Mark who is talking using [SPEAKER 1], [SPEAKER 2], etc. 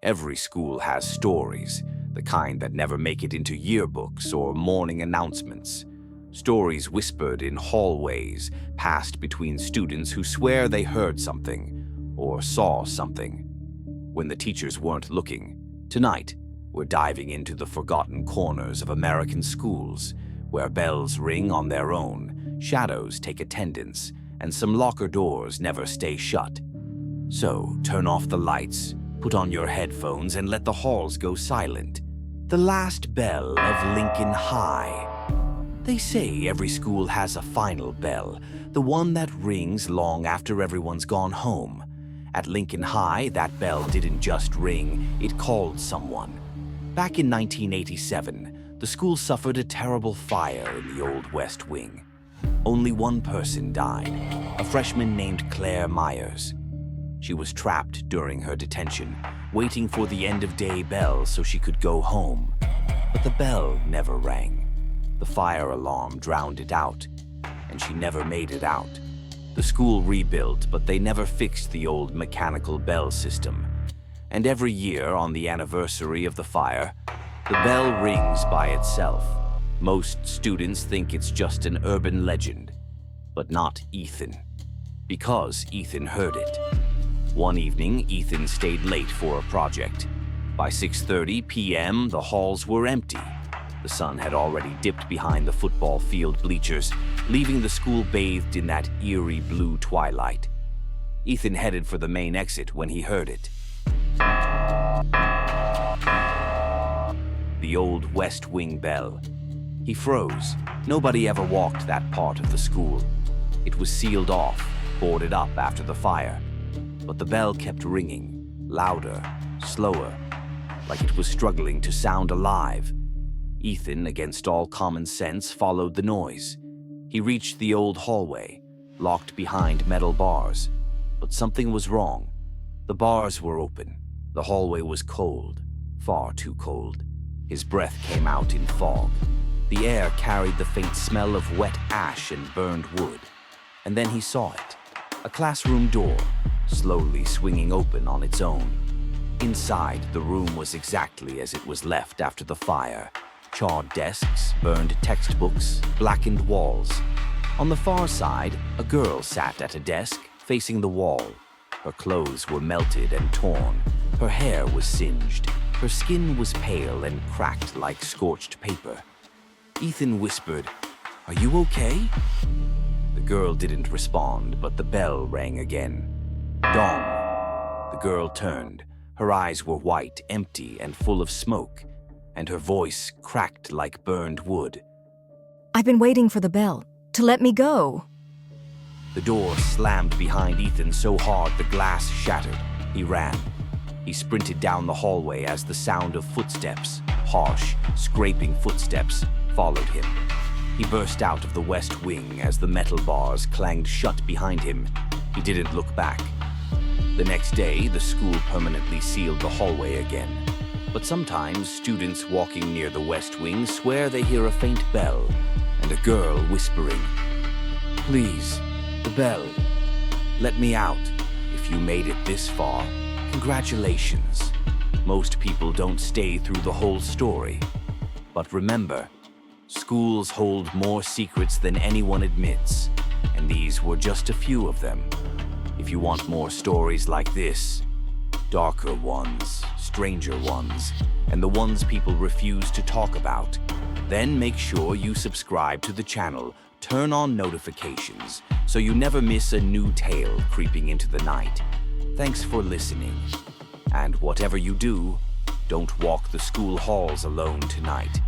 [SPEAKER 1] Every school has stories, the kind that never make it into yearbooks or morning announcements. Stories whispered in hallways, passed between students who swear they heard something or saw something when the teachers weren't looking. Tonight, we're diving into the forgotten corners of American schools, where bells ring on their own, shadows take attendance, and some locker doors never stay shut. So, turn off the lights, put on your headphones, and let the halls go silent. The last bell of Lincoln High. They say every school has a final bell, the one that rings long after everyone's gone home. At Lincoln High, that bell didn't just ring, it called someone. Back in 1987, the school suffered a terrible fire in the old West Wing. Only one person died, a freshman named Claire Myers. She was trapped during her detention, waiting for the end-of-day bell so she could go home. But the bell never rang. The fire alarm drowned it out, and she never made it out. The school rebuilt, but they never fixed the old mechanical bell system. And every year, on the anniversary of the fire, the bell rings by itself. Most students think it's just an urban legend, but not Ethan, because Ethan heard it. One evening, Ethan stayed late for a project. By 6:30 p.m., the halls were empty. The sun had already dipped behind the football field bleachers, leaving the school bathed in that eerie blue twilight. Ethan headed for the main exit when he heard it. The old West Wing bell. He froze. Nobody ever walked that part of the school. It was sealed off, boarded up after the fire. But the bell kept ringing, louder, slower, like it was struggling to sound alive. Ethan, against all common sense, followed the noise. He reached the old hallway, locked behind metal bars. But something was wrong. The bars were open. The hallway was cold, far too cold. His breath came out in fog. The air carried the faint smell of wet ash and burned wood. And then he saw it. A classroom door, slowly swinging open on its own. Inside, the room was exactly as it was left after the fire. Charred desks, burned textbooks, blackened walls. On the far side, a girl sat at a desk, facing the wall. Her clothes were melted and torn. Her hair was singed. Her skin was pale and cracked like scorched paper. Ethan whispered, "Are you okay?" The girl didn't respond, but the bell rang again. Dong. The girl turned. Her eyes were white, empty, and full of smoke, and her voice cracked like burned wood.
[SPEAKER 2] "I've been waiting for the bell to let me go."
[SPEAKER 1] The door slammed behind Ethan so hard the glass shattered. He ran. He sprinted down the hallway as the sound of footsteps, harsh, scraping footsteps, followed him. He burst out of the West Wing as the metal bars clanged shut behind him. He didn't look back. The next day, the school permanently sealed the hallway again. But sometimes, students walking near the West Wing swear they hear a faint bell and a girl whispering, "Please, the bell. Let me out. If you made it this far, congratulations." Most people don't stay through the whole story. But remember, schools hold more secrets than anyone admits, and these were just a few of them. If you want more stories like this, darker ones, stranger ones, and the ones people refuse to talk about, then make sure you subscribe to the channel, turn on notifications, so you never miss a new tale creeping into the night. Thanks for listening. And whatever you do, don't walk the school halls alone tonight.